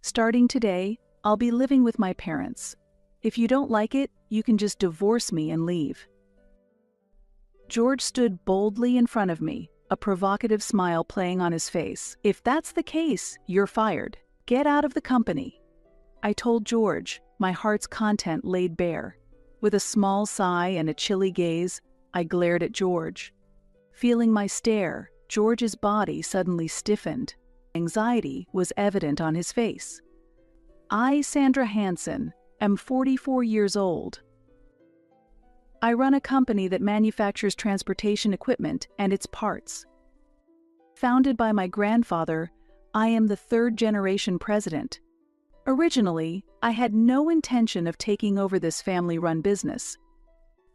Starting today, I'll be living with my parents. If you don't like it, you can just divorce me and leave." George stood boldly in front of me, a provocative smile playing on his face. "If that's the case, you're fired. Get out of the company." I told George, my heart's content laid bare. With a small sigh and a chilly gaze, I glared at George. Feeling my stare, George's body suddenly stiffened. Anxiety was evident on his face. "I, Sandra Hansen, am 44 years old. I run a company that manufactures transportation equipment and its parts. Founded by my grandfather, I am the third-generation president. Originally, I had no intention of taking over this family-run business.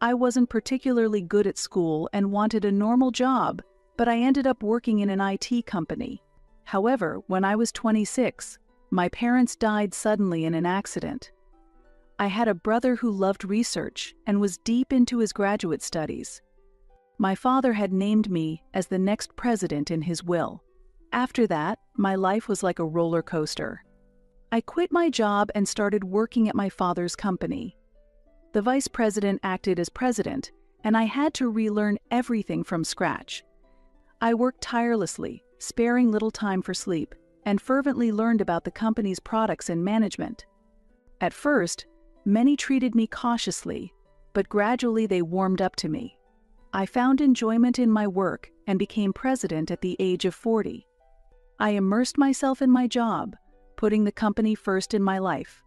I wasn't particularly good at school and wanted a normal job, but I ended up working in an IT company. However, when I was 26, my parents died suddenly in an accident. I had a brother who loved research and was deep into his graduate studies. My father had named me as the next president in his will. After that, my life was like a roller coaster. I quit my job and started working at my father's company. The vice president acted as president, and I had to relearn everything from scratch. I worked tirelessly, sparing little time for sleep, and fervently learned about the company's products and management. At first, many treated me cautiously, but gradually they warmed up to me. I found enjoyment in my work and became president at the age of 40. I immersed myself in my job, putting the company first in my life.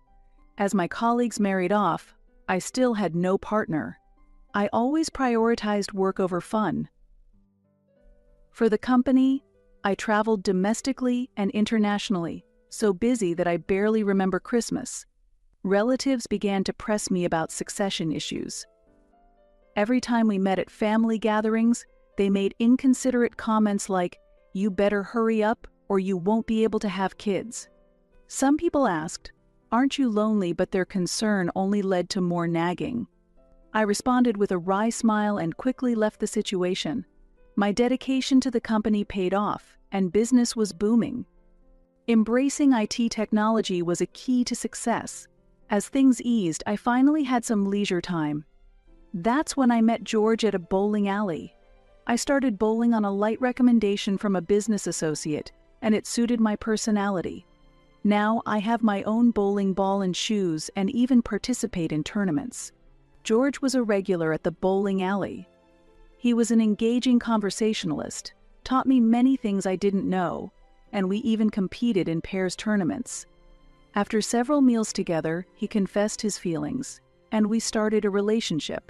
As my colleagues married off, I still had no partner. I always prioritized work over fun. For the company, I traveled domestically and internationally, so busy that I barely remember Christmas. Relatives began to press me about succession issues. Every time we met at family gatherings, they made inconsiderate comments like, "You better hurry up or you won't be able to have kids." Some people asked, "Aren't you lonely?" but their concern only led to more nagging. I responded with a wry smile and quickly left the situation. My dedication to the company paid off, and business was booming. Embracing IT technology was a key to success. As things eased, I finally had some leisure time. That's when I met George at a bowling alley. I started bowling on a light recommendation from a business associate, and it suited my personality. Now I have my own bowling ball and shoes and even participate in tournaments. George was a regular at the bowling alley. He was an engaging conversationalist, taught me many things I didn't know, and we even competed in pairs tournaments. After several meals together, he confessed his feelings, and we started a relationship.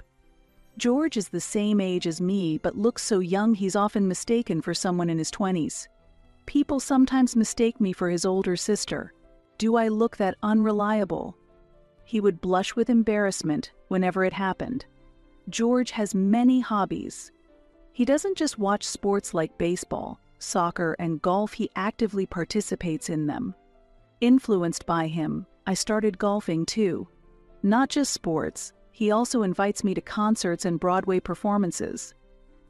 George is the same age as me but looks so young he's often mistaken for someone in his 20s. People sometimes mistake me for his older sister. Do I look that unreliable? He would blush with embarrassment whenever it happened. George has many hobbies. He doesn't just watch sports like baseball, soccer, and golf, he actively participates in them. Influenced by him, I started golfing too. Not just sports, he also invites me to concerts and Broadway performances.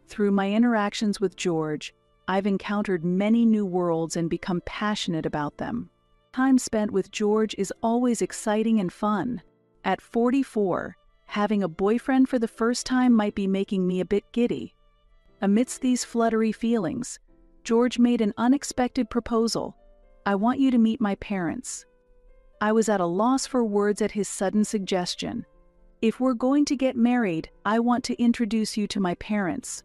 Through my interactions with George, I've encountered many new worlds and become passionate about them. Time spent with George is always exciting and fun. At 44, having a boyfriend for the first time might be making me a bit giddy. Amidst these fluttery feelings, George made an unexpected proposal. "I want you to meet my parents." I was at a loss for words at his sudden suggestion. "If we're going to get married, I want to introduce you to my parents."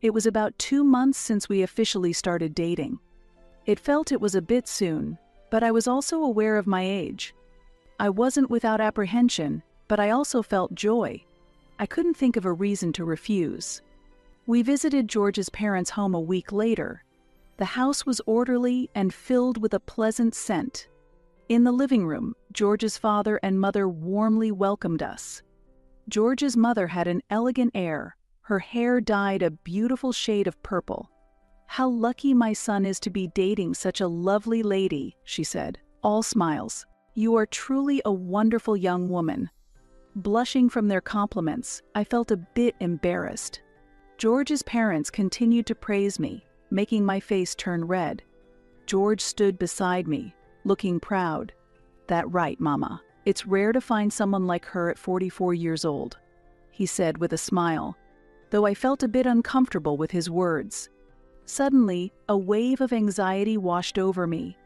It was about 2 months since we officially started dating. It felt it was a bit soon, but I was also aware of my age. I wasn't without apprehension, but I also felt joy. I couldn't think of a reason to refuse. We visited George's parents' home a week later. The house was orderly and filled with a pleasant scent. In the living room, George's father and mother warmly welcomed us. George's mother had an elegant air, her hair dyed a beautiful shade of purple. "How lucky my son is to be dating such a lovely lady," she said, all smiles. "You are truly a wonderful young woman." Blushing from their compliments, I felt a bit embarrassed. George's parents continued to praise me, making my face turn red. George stood beside me, looking proud. "That right, Mama. It's rare to find someone like her at 44 years old," he said with a smile, though I felt a bit uncomfortable with his words. Suddenly, a wave of anxiety washed over me.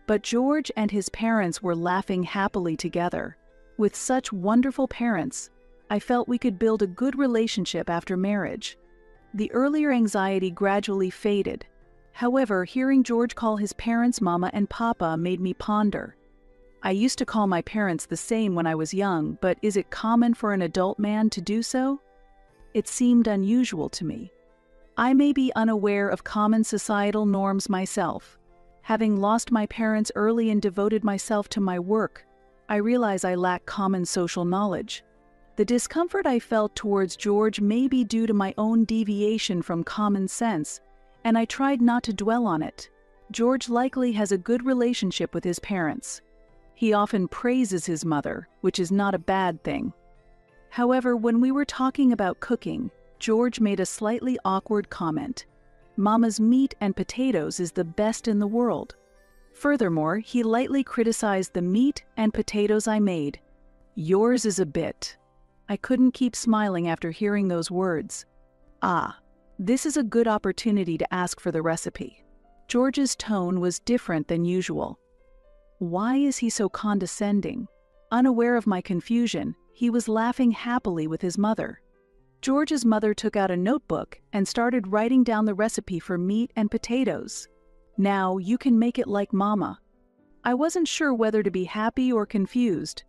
But George and his parents were laughing happily together. With such wonderful parents, I felt we could build a good relationship after marriage. The earlier anxiety gradually faded. However, hearing George call his parents Mama and Papa made me ponder. I used to call my parents the same when I was young, but is it common for an adult man to do so? It seemed unusual to me. I may be unaware of common societal norms myself. Having lost my parents early and devoted myself to my work, I realize I lack common social knowledge. The discomfort I felt towards George may be due to my own deviation from common sense, and I tried not to dwell on it. George likely has a good relationship with his parents. He often praises his mother, which is not a bad thing. However, when we were talking about cooking, George made a slightly awkward comment. "Mama's meat and potatoes is the best in the world." Furthermore, he lightly criticized the meat and potatoes I made. "Yours is a bit." I couldn't keep smiling after hearing those words. This is a good opportunity to ask for the recipe. George's tone was different than usual. Why is he so condescending? Unaware of my confusion, he was laughing happily with his mother. George's mother took out a notebook and started writing down the recipe for meat and potatoes. "Now you can make it like Mama." I wasn't sure whether to be happy or confused.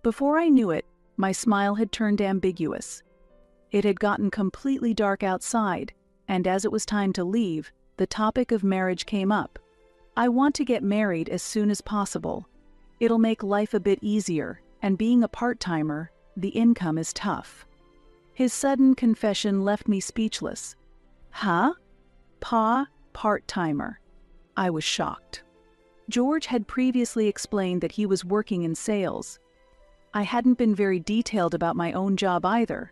Before I knew it, my smile had turned ambiguous. It had gotten completely dark outside, and as it was time to leave, the topic of marriage came up. I want to get married as soon as possible. It'll make life a bit easier, and being a part-timer, the income is tough. His sudden confession left me speechless. "Huh? Pa, part-timer." I was shocked. George had previously explained that he was working in sales. I hadn't been very detailed about my own job either.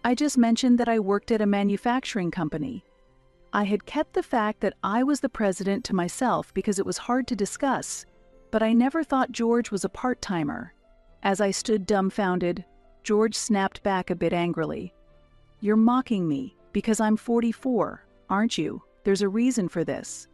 I just mentioned that I worked at a manufacturing company. I had kept the fact that I was the president to myself because it was hard to discuss, but I never thought George was a part-timer. As I stood dumbfounded, George snapped back a bit angrily. "You're mocking me because I'm 44, aren't you? There's a reason for this."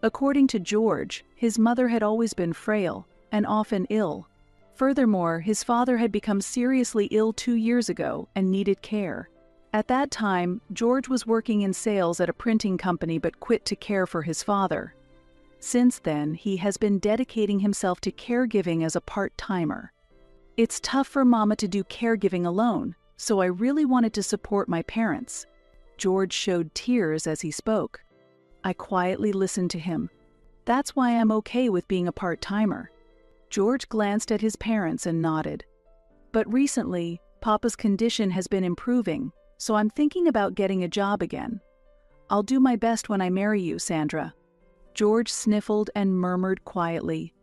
According to George, his mother had always been frail and often ill. Furthermore, his father had become seriously ill 2 years ago and needed care. At that time, George was working in sales at a printing company but quit to care for his father. Since then, he has been dedicating himself to caregiving as a part-timer. "It's tough for Mama to do caregiving alone, so I really wanted to support my parents." George showed tears as he spoke. I quietly listened to him. "That's why I'm okay with being a part-timer." George glanced at his parents and nodded. "But recently, Papa's condition has been improving, so I'm thinking about getting a job again. I'll do my best when I marry you, Sandra." George sniffled and murmured quietly.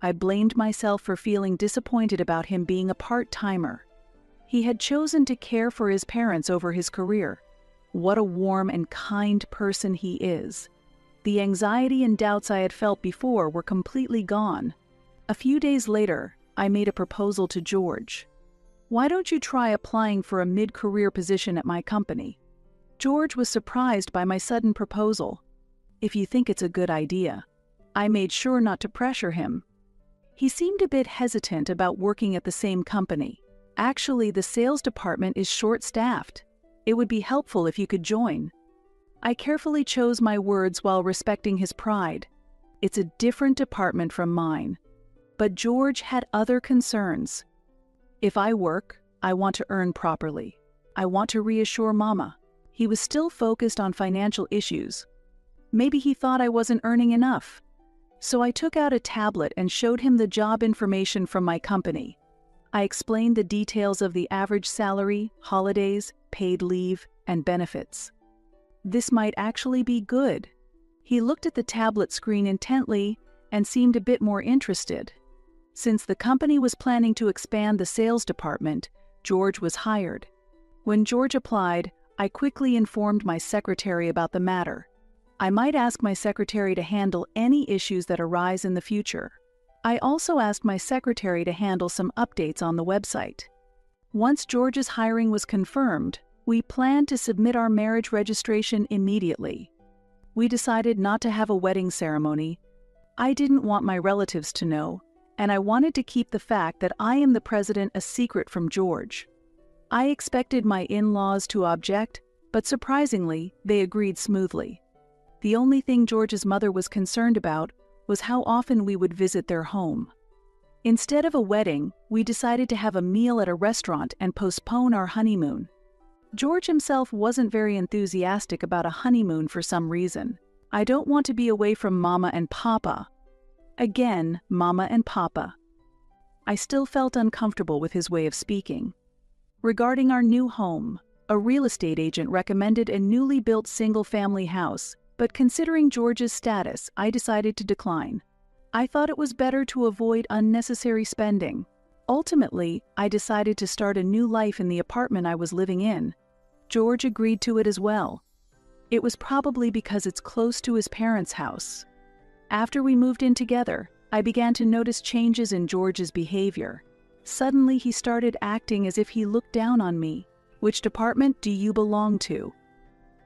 I blamed myself for feeling disappointed about him being a part-timer. He had chosen to care for his parents over his career. What a warm and kind person he is. The anxiety and doubts I had felt before were completely gone. A few days later, I made a proposal to George. "Why don't you try applying for a mid-career position at my company?" George was surprised by my sudden proposal. "If you think it's a good idea." I made sure not to pressure him. He seemed a bit hesitant about working at the same company. "Actually, the sales department is short-staffed. It would be helpful if you could join." I carefully chose my words while respecting his pride. It's a different department from mine. But George had other concerns. "If I work, I want to earn properly. I want to reassure Mama." He was still focused on financial issues. Maybe he thought I wasn't earning enough. So I took out a tablet and showed him the job information from my company. I explained the details of the average salary, holidays, paid leave, and benefits. This might actually be good. He looked at the tablet screen intently and seemed a bit more interested. Since the company was planning to expand the sales department, George was hired. When George applied, I quickly informed my secretary about the matter. I might ask my secretary to handle any issues that arise in the future. I also asked my secretary to handle some updates on the website. Once George's hiring was confirmed, we planned to submit our marriage registration immediately. We decided not to have a wedding ceremony. I didn't want my relatives to know, and I wanted to keep the fact that I am the president a secret from George. I expected my in-laws to object, but surprisingly, they agreed smoothly. The only thing George's mother was concerned about was how often we would visit their home. Instead of a wedding, we decided to have a meal at a restaurant and postpone our honeymoon. George himself wasn't very enthusiastic about a honeymoon for some reason. I don't want to be away from Mama and Papa. Again, Mama and Papa. I still felt uncomfortable with his way of speaking. Regarding our new home, a real estate agent recommended a newly built single-family house, but considering George's status, I decided to decline. I thought it was better to avoid unnecessary spending. Ultimately, I decided to start a new life in the apartment I was living in. George agreed to it as well. It was probably because it's close to his parents' house. After we moved in together, I began to notice changes in George's behavior. Suddenly, he started acting as if he looked down on me. Which department do you belong to?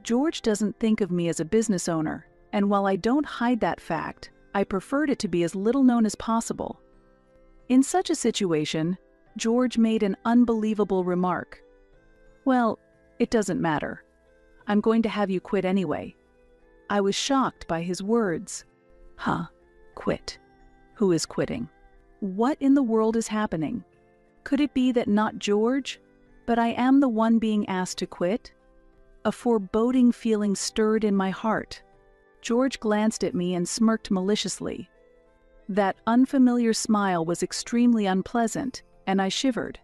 George doesn't think of me as a business owner, and while I don't hide that fact, I preferred it to be as little known as possible. In such a situation, George made an unbelievable remark. "Well, it doesn't matter. I'm going to have you quit anyway." I was shocked by his words. Huh, quit. Who is quitting? What in the world is happening? Could it be that not George, but I am the one being asked to quit? A foreboding feeling stirred in my heart. George glanced at me and smirked maliciously. That unfamiliar smile was extremely unpleasant, and I shivered.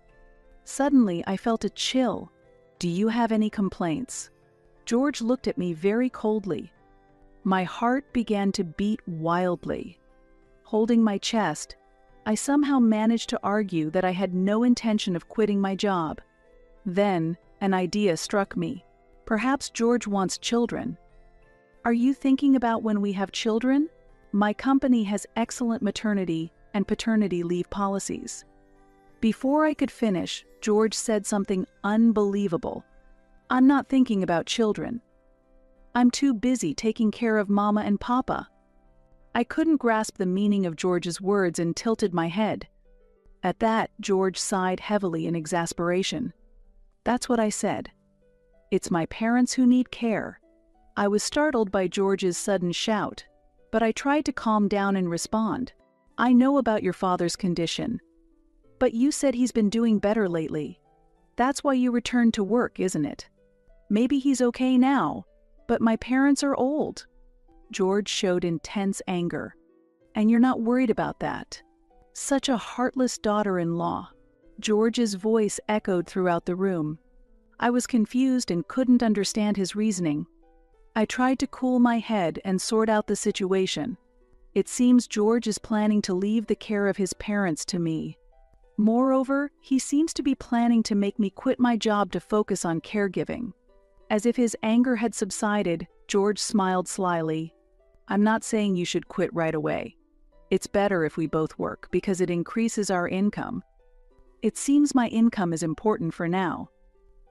Suddenly, I felt a chill. "Do you have any complaints?" George looked at me very coldly. My heart began to beat wildly. Holding my chest, I somehow managed to argue that I had no intention of quitting my job. Then, an idea struck me. Perhaps George wants children. "Are you thinking about when we have children? My company has excellent maternity and paternity leave policies." Before I could finish, George said something unbelievable. "I'm not thinking about children. I'm too busy taking care of Mama and Papa." I couldn't grasp the meaning of George's words and tilted my head. At that, George sighed heavily in exasperation. "That's what I said. It's my parents who need care." I was startled by George's sudden shout, but I tried to calm down and respond. "I know about your father's condition, but you said he's been doing better lately. That's why you returned to work, isn't it? Maybe he's okay now, but my parents are old." George showed intense anger. "And you're not worried about that? Such a heartless daughter-in-law." George's voice echoed throughout the room. I was confused and couldn't understand his reasoning. I tried to cool my head and sort out the situation. It seems George is planning to leave the care of his parents to me. Moreover, he seems to be planning to make me quit my job to focus on caregiving. As if his anger had subsided, George smiled slyly. "I'm not saying you should quit right away. It's better if we both work because it increases our income. It seems my income is important for now.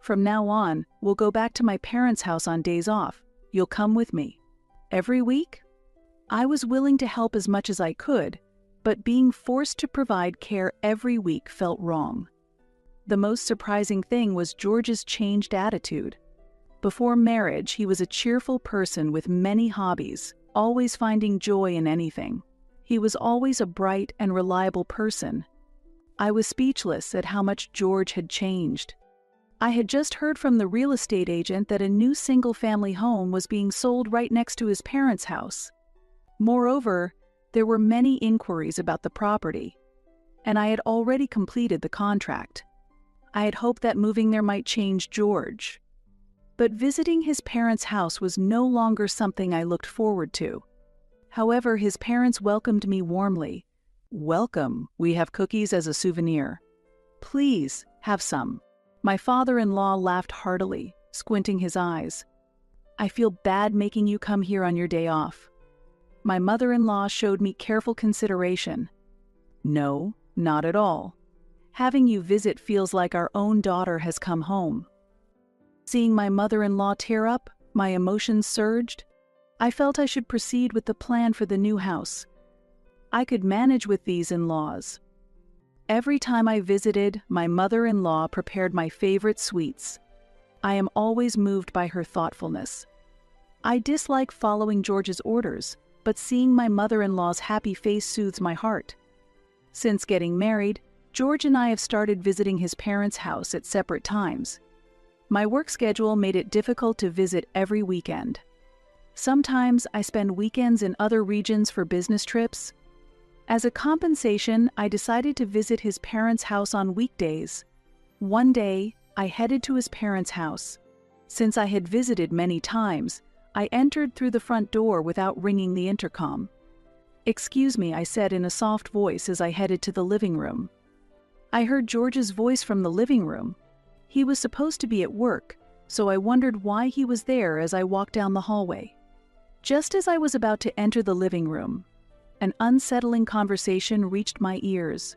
From now on, we'll go back to my parents' house on days off. You'll come with me. Every week?" I was willing to help as much as I could, but being forced to provide care every week felt wrong. The most surprising thing was George's changed attitude. Before marriage, he was a cheerful person with many hobbies, always finding joy in anything. He was always a bright and reliable person. I was speechless at how much George had changed. I had just heard from the real estate agent that a new single-family home was being sold right next to his parents' house. Moreover, there were many inquiries about the property, and I had already completed the contract. I had hoped that moving there might change George. But visiting his parents' house was no longer something I looked forward to. However, his parents welcomed me warmly. "Welcome, we have cookies as a souvenir. Please, have some." My father-in-law laughed heartily, squinting his eyes. I feel bad making you come here on your day off." My mother-in-law showed me careful consideration. "No, not at all. Having you visit feels like our own daughter has come home." Seeing my mother-in-law tear up, my emotions surged. I felt I should proceed with the plan for the new house. I could manage with these in-laws. Every time I visited, my mother-in-law prepared my favorite sweets. I am always moved by her thoughtfulness. I dislike following George's orders, but seeing my mother-in-law's happy face soothes my heart. Since getting married, George and I have started visiting his parents' house at separate times. My work schedule made it difficult to visit every weekend. Sometimes I spend weekends in other regions for business trips. As a compensation, I decided to visit his parents' house on weekdays. One day, I headed to his parents' house. Since I had visited many times, I entered through the front door without ringing the intercom. "Excuse me," I said in a soft voice as I headed to the living room. I heard George's voice from the living room. He was supposed to be at work, so I wondered why he was there as I walked down the hallway. Just as I was about to enter the living room, an unsettling conversation reached my ears.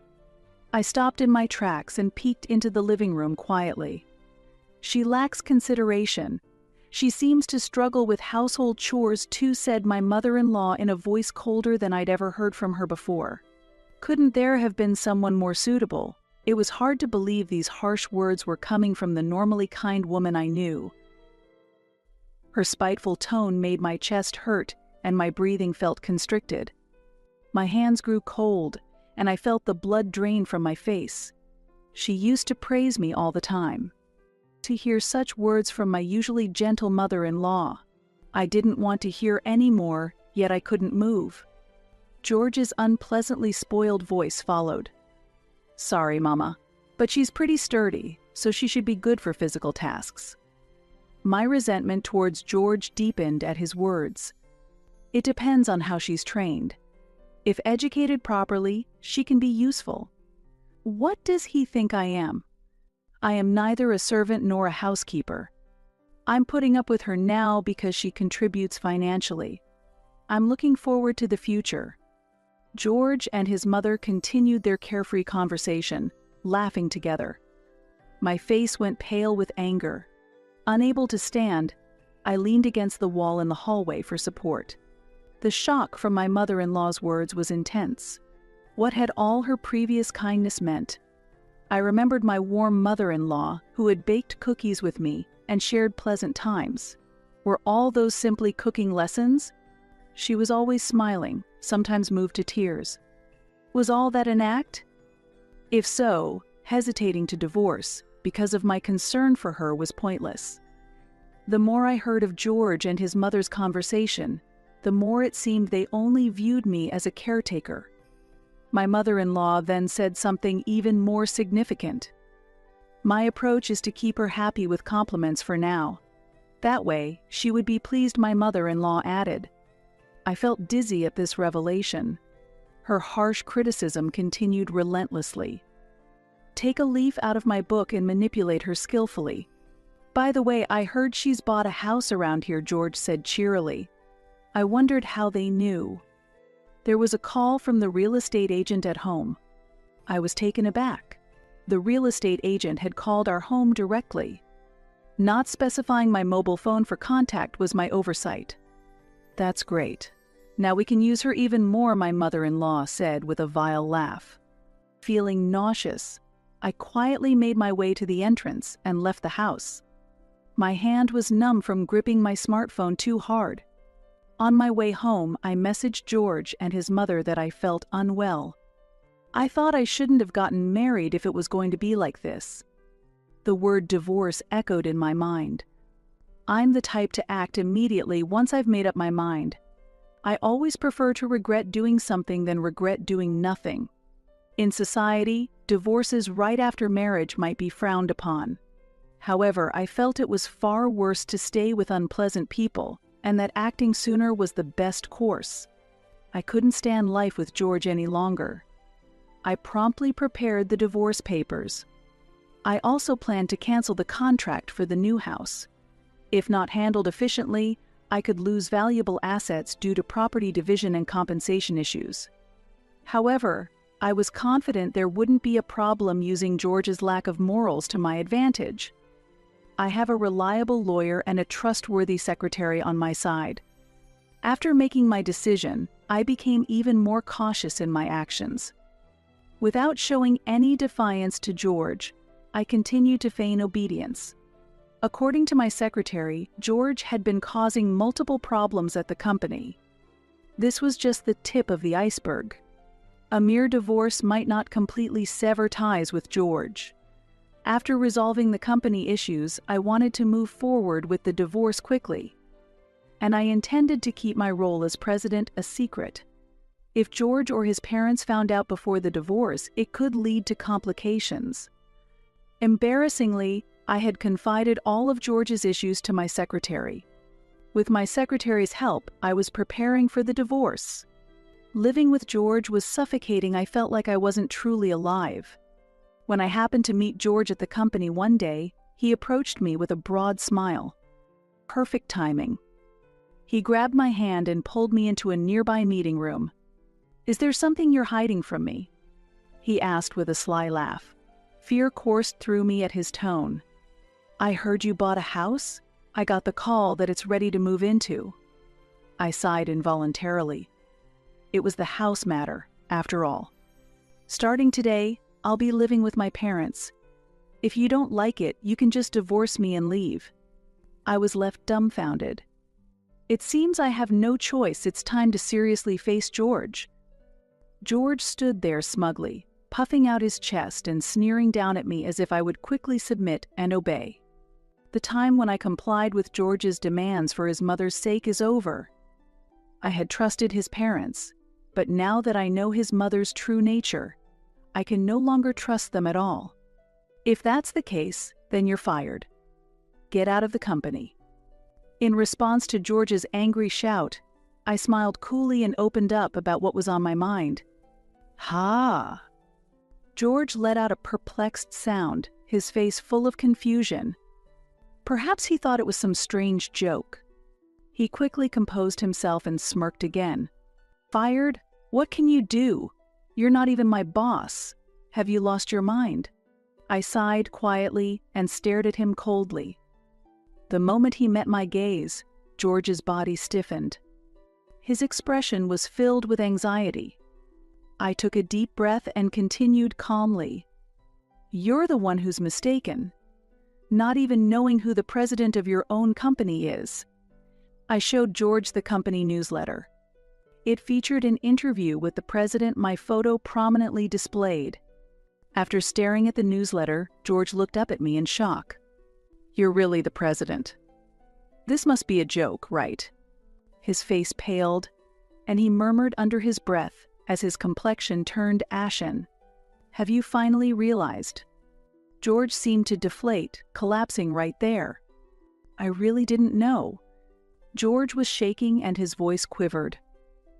I stopped in my tracks and peeked into the living room quietly. "She lacks consideration. She seems to struggle with household chores too," said my mother-in-law in a voice colder than I'd ever heard from her before. Couldn't there have been someone more suitable? It was hard to believe these harsh words were coming from the normally kind woman I knew. Her spiteful tone made my chest hurt and my breathing felt constricted. My hands grew cold, and I felt the blood drain from my face. She used to praise me all the time. To hear such words from my usually gentle mother-in-law, I didn't want to hear any more, yet I couldn't move. George's unpleasantly spoiled voice followed. "Sorry, Mama, but she's pretty sturdy, so she should be good for physical tasks." My resentment towards George deepened at his words. It depends on how she's trained. If educated properly, she can be useful. What does he think I am? I am neither a servant nor a housekeeper. I'm putting up with her now because she contributes financially. I'm looking forward to the future. George and his mother continued their carefree conversation, laughing together. My face went pale with anger. Unable to stand, I leaned against the wall in the hallway for support. The shock from my mother-in-law's words was intense. What had all her previous kindness meant? I remembered my warm mother-in-law, who had baked cookies with me and shared pleasant times. Were all those simply cooking lessons? She was always smiling, sometimes moved to tears. Was all that an act? If so, hesitating to divorce because of my concern for her was pointless. The more I heard of George and his mother's conversation, the more it seemed they only viewed me as a caretaker. My mother-in-law then said something even more significant. "My approach is to keep her happy with compliments for now. That way, she would be pleased," my mother-in-law added. I felt dizzy at this revelation. Her harsh criticism continued relentlessly. Take a leaf out of my book and manipulate her skillfully. "By the way, I heard she's bought a house around here," George said cheerily. I wondered how they knew. There was a call from the real estate agent at home. I was taken aback. The real estate agent had called our home directly. Not specifying my mobile phone for contact was my oversight. "That's great. Now we can use her even more," my mother-in-law said with a vile laugh. Feeling nauseous, I quietly made my way to the entrance and left the house. My hand was numb from gripping my smartphone too hard. On my way home, I messaged George and his mother that I felt unwell. I thought I shouldn't have gotten married if it was going to be like this. The word divorce echoed in my mind. I'm the type to act immediately once I've made up my mind. I always prefer to regret doing something than regret doing nothing. In society, divorces right after marriage might be frowned upon. However, I felt it was far worse to stay with unpleasant people, and that acting sooner was the best course. I couldn't stand life with George any longer. I promptly prepared the divorce papers. I also planned to cancel the contract for the new house. If not handled efficiently, I could lose valuable assets due to property division and compensation issues. However, I was confident there wouldn't be a problem using George's lack of morals to my advantage. I have a reliable lawyer and a trustworthy secretary on my side. After making my decision, I became even more cautious in my actions. Without showing any defiance to George, I continued to feign obedience. According to my secretary, George had been causing multiple problems at the company. This was just the tip of the iceberg. A mere divorce might not completely sever ties with George. After resolving the company issues, I wanted to move forward with the divorce quickly. And I intended to keep my role as president a secret. If George or his parents found out before the divorce, it could lead to complications. Embarrassingly, I had confided all of George's issues to my secretary. With my secretary's help, I was preparing for the divorce. Living with George was suffocating. I felt like I wasn't truly alive. When I happened to meet George at the company one day, he approached me with a broad smile. Perfect timing. He grabbed my hand and pulled me into a nearby meeting room. "Is there something you're hiding from me?" he asked with a sly laugh. Fear coursed through me at his tone. "I heard you bought a house? I got the call that it's ready to move into." I sighed involuntarily. It was the house matter, after all. "Starting today, I'll be living with my parents. If you don't like it, you can just divorce me and leave." I was left dumbfounded. It seems I have no choice. It's time to seriously face George. George stood there smugly, puffing out his chest and sneering down at me as if I would quickly submit and obey. The time when I complied with George's demands for his mother's sake is over. I had trusted his parents, but now that I know his mother's true nature, I can no longer trust them at all. "If that's the case, then you're fired. Get out of the company." In response to George's angry shout, I smiled coolly and opened up about what was on my mind. "Ha!" George let out a perplexed sound, his face full of confusion. Perhaps he thought it was some strange joke. He quickly composed himself and smirked again. "Fired? What can you do? You're not even my boss. Have you lost your mind?" I sighed quietly and stared at him coldly. The moment he met my gaze, George's body stiffened. His expression was filled with anxiety. I took a deep breath and continued calmly. "You're the one who's mistaken. Not even knowing who the president of your own company is." I showed George the company newsletter. It featured an interview with the president, my photo prominently displayed. After staring at the newsletter, George looked up at me in shock. "You're really the president. This must be a joke, right?" His face paled, and he murmured under his breath as his complexion turned ashen, "Have you finally realized?" George seemed to deflate, collapsing right there. I really didn't know. George was shaking and his voice quivered.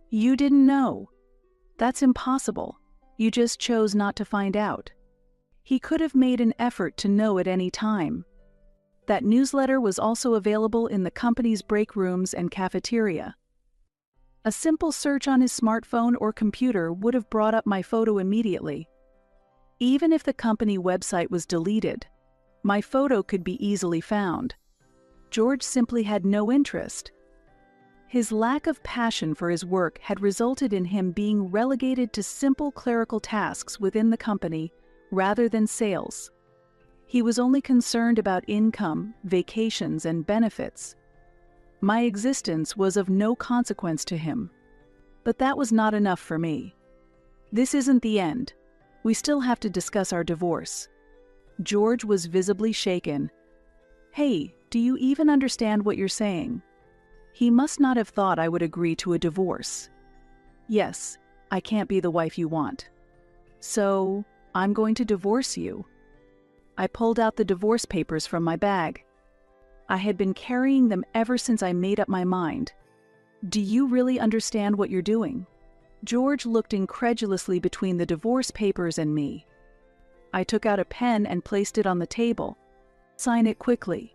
"You didn't know? That's impossible. You just chose not to find out." He could have made an effort to know at any time. That newsletter was also available in the company's break rooms and cafeteria. A simple search on his smartphone or computer would have brought up my photo immediately. Even if the company website was deleted, my photo could be easily found. George simply had no interest. His lack of passion for his work had resulted in him being relegated to simple clerical tasks within the company rather than sales. He was only concerned about income, vacations, and benefits. My existence was of no consequence to him. But that was not enough for me. "This isn't the end. We still have to discuss our divorce." George was visibly shaken. "Hey, do you even understand what you're saying?" He must not have thought I would agree to a divorce. "Yes, I can't be the wife you want. So, I'm going to divorce you." I pulled out the divorce papers from my bag. I had been carrying them ever since I made up my mind. "Do you really understand what you're doing?" George looked incredulously between the divorce papers and me. I took out a pen and placed it on the table. "Sign it quickly."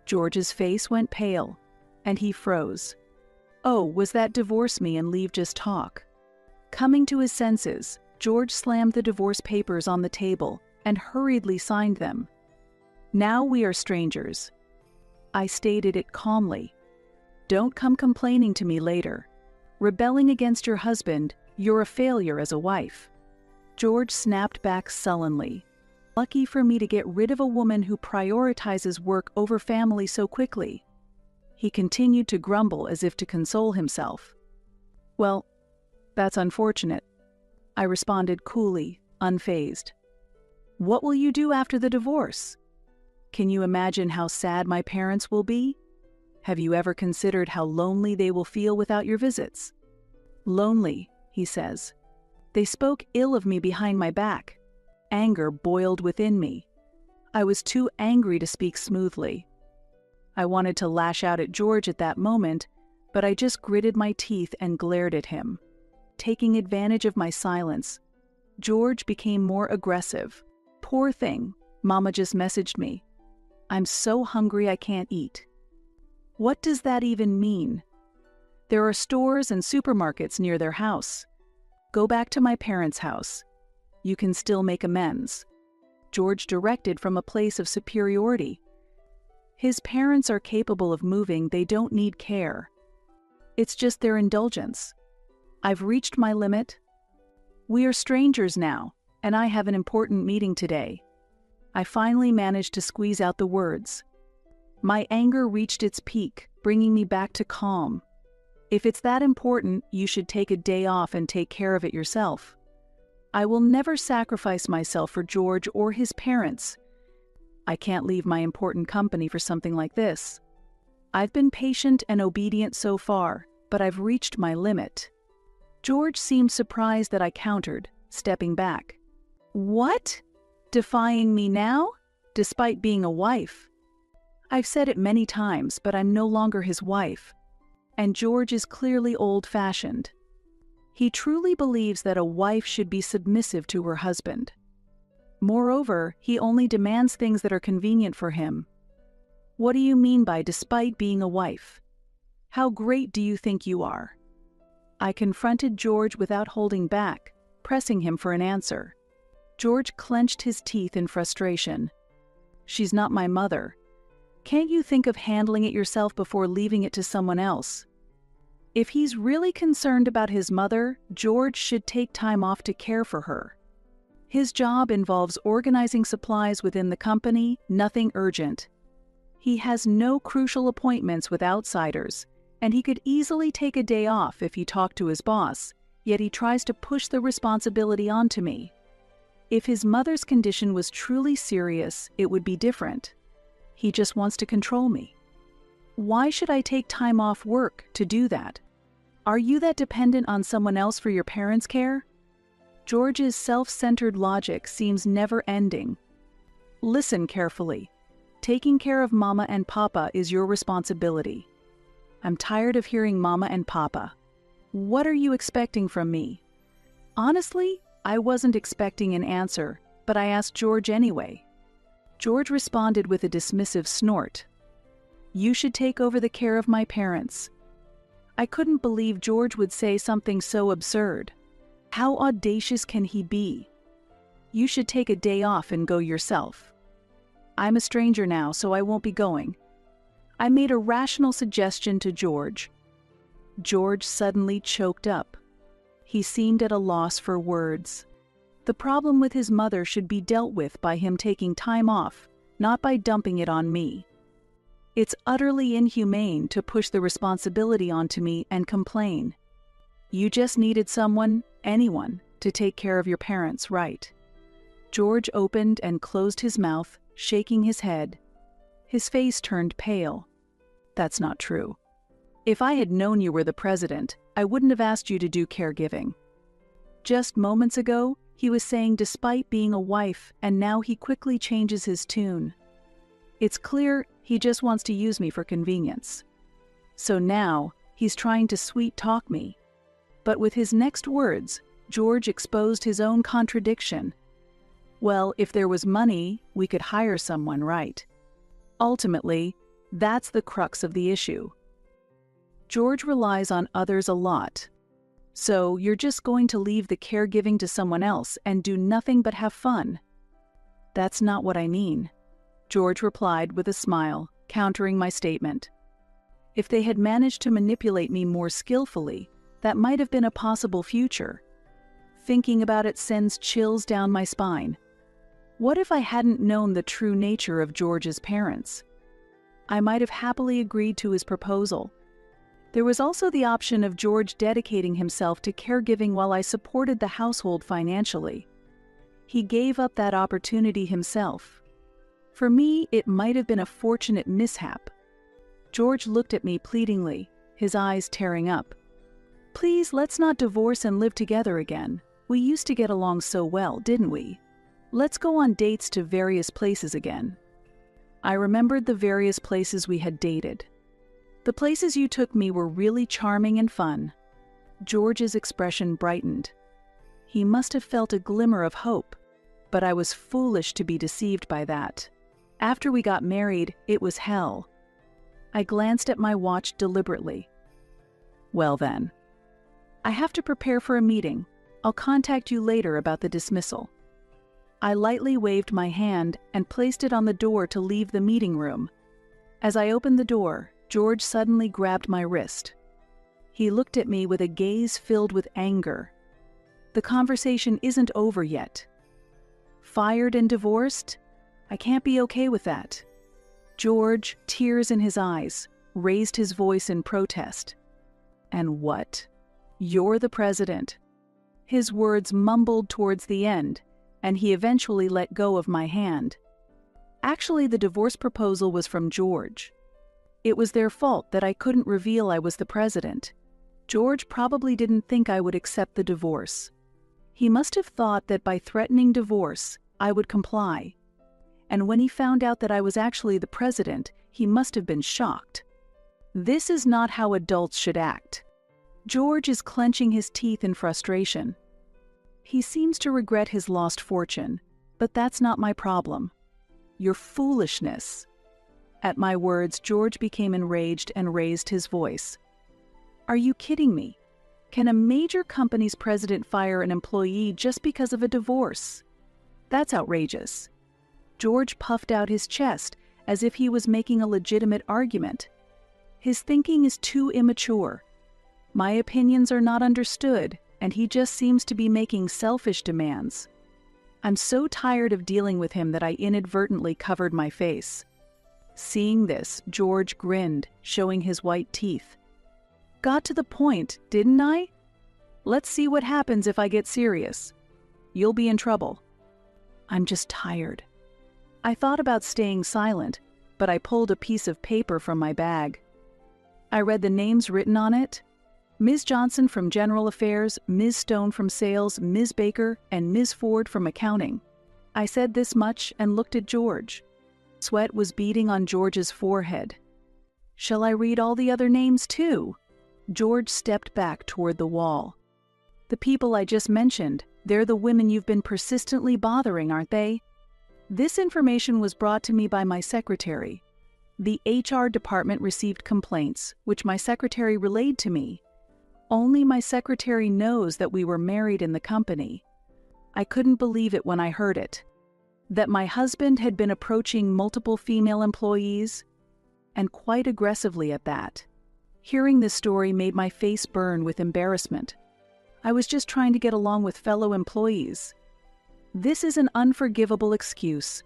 George's face went pale, and he froze. Oh, was that divorce me and leave just talk? Coming to his senses, George slammed the divorce papers on the table and hurriedly signed them. Now we are strangers. I stated it calmly. Don't come complaining to me later. Rebelling against your husband, you're a failure as a wife. George snapped back sullenly. Lucky for me to get rid of a woman who prioritizes work over family so quickly. He continued to grumble as if to console himself. Well, that's unfortunate, I responded coolly, unfazed. What will you do after the divorce? Can you imagine how sad my parents will be? Have you ever considered how lonely they will feel without your visits? Lonely, he says. They spoke ill of me behind my back. Anger boiled within me. I was too angry to speak smoothly. I wanted to lash out at George at that moment, but I just gritted my teeth and glared at him. Taking advantage of my silence, George became more aggressive. Poor thing, Mama just messaged me. I'm so hungry I can't eat. What does that even mean? There are stores and supermarkets near their house. Go back to my parents' house. You can still make amends. George directed from a place of superiority. His parents are capable of moving, they don't need care. It's just their indulgence. I've reached my limit. We are strangers now, and I have an important meeting today. I finally managed to squeeze out the words. My anger reached its peak, bringing me back to calm. If it's that important, you should take a day off and take care of it yourself. I will never sacrifice myself for George or his parents. I can't leave my important company for something like this. I've been patient and obedient so far, but I've reached my limit. George seemed surprised that I countered, stepping back. What? Defying me now? Despite being a wife? I've said it many times, but I'm no longer his wife. And George is clearly old-fashioned. He truly believes that a wife should be submissive to her husband. Moreover, he only demands things that are convenient for him. What do you mean by despite being a wife? How great do you think you are? I confronted George without holding back, pressing him for an answer. George clenched his teeth in frustration. She's not my mother. Can't you think of handling it yourself before leaving it to someone else? If he's really concerned about his mother, George should take time off to care for her. His job involves organizing supplies within the company, nothing urgent. He has no crucial appointments with outsiders, and he could easily take a day off if he talked to his boss, yet he tries to push the responsibility onto me. If his mother's condition was truly serious, it would be different. He just wants to control me. Why should I take time off work to do that? Are you that dependent on someone else for your parents' care? George's self-centered logic seems never-ending. Listen carefully. Taking care of Mama and Papa is your responsibility. I'm tired of hearing Mama and Papa. What are you expecting from me? Honestly, I wasn't expecting an answer, but I asked George anyway. George responded with a dismissive snort. You should take over the care of my parents. I couldn't believe George would say something so absurd. How audacious can he be? You should take a day off and go yourself. I'm a stranger now, so I won't be going. I made a rational suggestion to George. George suddenly choked up. He seemed at a loss for words. The problem with his mother should be dealt with by him taking time off, not by dumping it on me. It's utterly inhumane to push the responsibility onto me and complain. You just needed someone, anyone, to take care of your parents, right? George opened and closed his mouth, shaking his head. His face turned pale. That's not true. If I had known you were the president, I wouldn't have asked you to do caregiving. Just moments ago, he was saying despite being a wife, and now he quickly changes his tune. It's clear he just wants to use me for convenience. So now, he's trying to sweet-talk me. But with his next words, George exposed his own contradiction. Well, if there was money, we could hire someone, right? Ultimately, That's the crux of the issue. George relies on others a lot. So you're just going to leave the caregiving to someone else and do nothing but have fun? That's not what I mean, George replied with a smile, countering my statement. If they had managed to manipulate me more skillfully, that might have been a possible future. Thinking about it sends chills down my spine. What if I hadn't known the true nature of George's parents? I might have happily agreed to his proposal. There was also the option of George dedicating himself to caregiving while I supported the household financially. He gave up that opportunity himself. For me, it might have been a fortunate mishap. George looked at me pleadingly, his eyes tearing up. Please, let's not divorce and live together again. We used to get along so well, didn't we? Let's go on dates to various places again. I remembered the various places we had dated. The places you took me were really charming and fun. George's expression brightened. He must have felt a glimmer of hope, but I was foolish to be deceived by that. After we got married, it was hell. I glanced at my watch deliberately. Well then. I have to prepare for a meeting. I'll contact you later about the dismissal. I lightly waved my hand and placed it on the door to leave the meeting room. As I opened the door, George suddenly grabbed my wrist. He looked at me with a gaze filled with anger. The conversation isn't over yet. Fired and divorced? I can't be okay with that. George, tears in his eyes, raised his voice in protest. And what? You're the president. His words mumbled towards the end, and he eventually let go of my hand. Actually, the divorce proposal was from George. It was their fault that I couldn't reveal I was the president. George probably didn't think I would accept the divorce. He must have thought that by threatening divorce, I would comply. And when he found out that I was actually the president, he must have been shocked. This is not how adults should act. George is clenching his teeth in frustration. He seems to regret his lost fortune, but that's not my problem. Your foolishness. At my words, George became enraged and raised his voice. Are you kidding me? Can a major company's president fire an employee just because of a divorce? That's outrageous. George puffed out his chest as if he was making a legitimate argument. His thinking is too immature. My opinions are not understood, and he just seems to be making selfish demands. I'm so tired of dealing with him that I inadvertently covered my face. Seeing this, George grinned, showing his white teeth. Got to the point, didn't I? Let's see what happens if I get serious. You'll be in trouble. I'm just tired. I thought about staying silent, but I pulled a piece of paper from my bag. I read the names written on it. Ms. Johnson from General Affairs, Ms. Stone from Sales, Ms. Baker, and Ms. Ford from Accounting. I said this much and looked at George. Sweat was beading on George's forehead. Shall I read all the other names too? George stepped back toward the wall. The people I just mentioned, they're the women you've been persistently bothering, aren't they? This information was brought to me by my secretary. The HR department received complaints, which my secretary relayed to me. Only my secretary knows that we were married in the company. I couldn't believe it when I heard it. That my husband had been approaching multiple female employees, and quite aggressively at that. Hearing this story made my face burn with embarrassment. I was just trying to get along with fellow employees. This is an unforgivable excuse.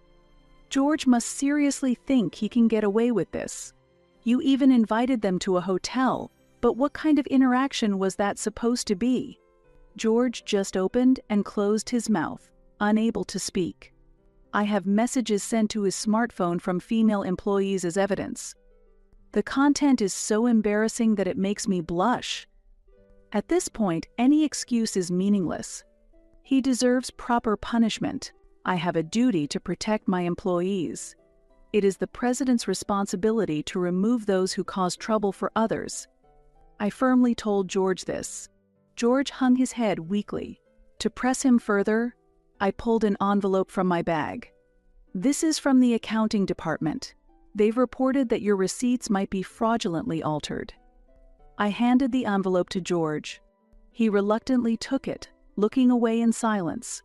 George must seriously think he can get away with this. You even invited them to a hotel, but what kind of interaction was that supposed to be? George just opened and closed his mouth, unable to speak. I have messages sent to his smartphone from female employees as evidence. The content is so embarrassing that it makes me blush. At this point, any excuse is meaningless. He deserves proper punishment. I have a duty to protect my employees. It is the president's responsibility to remove those who cause trouble for others. I firmly told George this. George hung his head weakly. To press him further, I pulled an envelope from my bag. This is from the accounting department. They've reported that your receipts might be fraudulently altered." I handed the envelope to George. He reluctantly took it, looking away in silence.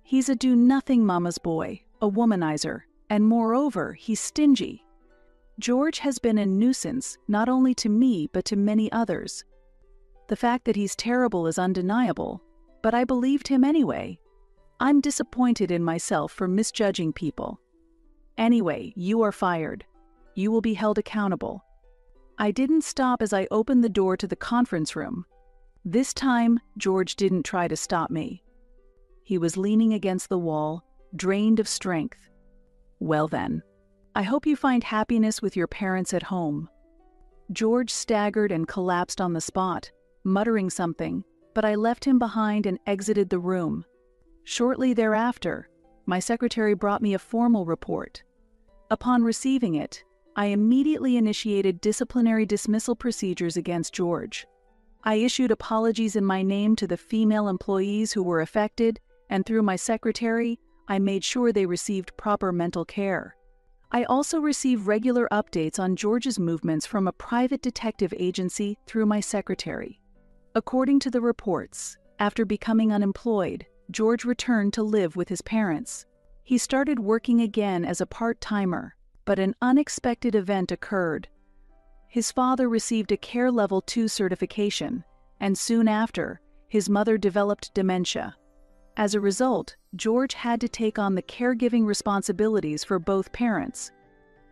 He's a do-nothing mama's boy, a womanizer, and moreover, he's stingy. George has been a nuisance not only to me but to many others. The fact that he's terrible is undeniable, but I believed him anyway. I'm disappointed in myself for misjudging people. Anyway, you are fired. You will be held accountable. I didn't stop as I opened the door to the conference room. This time, George didn't try to stop me. He was leaning against the wall, drained of strength. "Well then, I hope you find happiness with your parents at home." George staggered and collapsed on the spot, muttering something, but I left him behind and exited the room. Shortly thereafter, my secretary brought me a formal report. Upon receiving it, I immediately initiated disciplinary dismissal procedures against George. I issued apologies in my name to the female employees who were affected, and through my secretary, I made sure they received proper mental care. I also receive regular updates on George's movements from a private detective agency through my secretary. According to the reports, after becoming unemployed, George returned to live with his parents. He started working again as a part-timer, but an unexpected event occurred. His father received a Care Level 2 certification, and soon after, his mother developed dementia. As a result, George had to take on the caregiving responsibilities for both parents.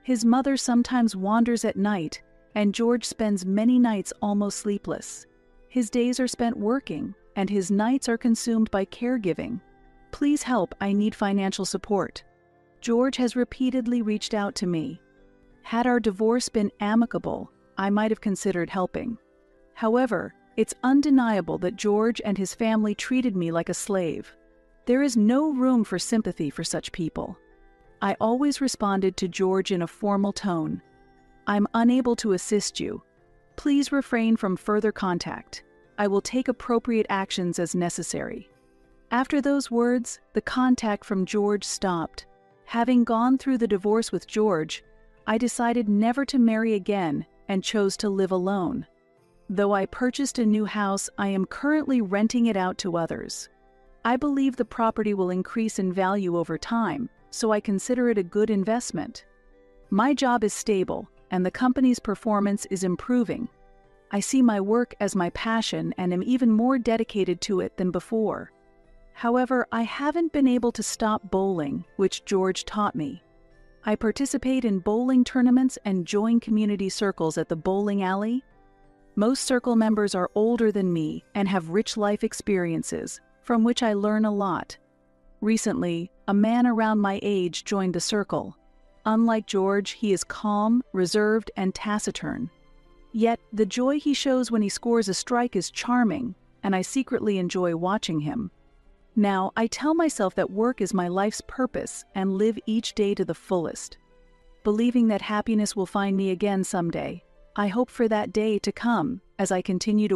His mother sometimes wanders at night, and George spends many nights almost sleepless. His days are spent working, and his nights are consumed by caregiving. Please help, I need financial support. George has repeatedly reached out to me. Had our divorce been amicable, I might have considered helping. However, it's undeniable that George and his family treated me like a slave. There is no room for sympathy for such people. I always responded to George in a formal tone. "I'm unable to assist you. Please refrain from further contact. I will take appropriate actions as necessary." After those words, the contact from George stopped. Having gone through the divorce with George, I decided never to marry again and chose to live alone. Though I purchased a new house, I am currently renting it out to others. I believe the property will increase in value over time, so I consider it a good investment. My job is stable, and the company's performance is improving. I see my work as my passion and am even more dedicated to it than before. However, I haven't been able to stop bowling, which George taught me. I participate in bowling tournaments and join community circles at the bowling alley. Most circle members are older than me and have rich life experiences, from which I learn a lot. Recently, a man around my age joined the circle. Unlike George, he is calm, reserved, and taciturn. Yet, the joy he shows when he scores a strike is charming, and I secretly enjoy watching him. Now, I tell myself that work is my life's purpose and live each day to the fullest. Believing that happiness will find me again someday, I hope for that day to come as I continue to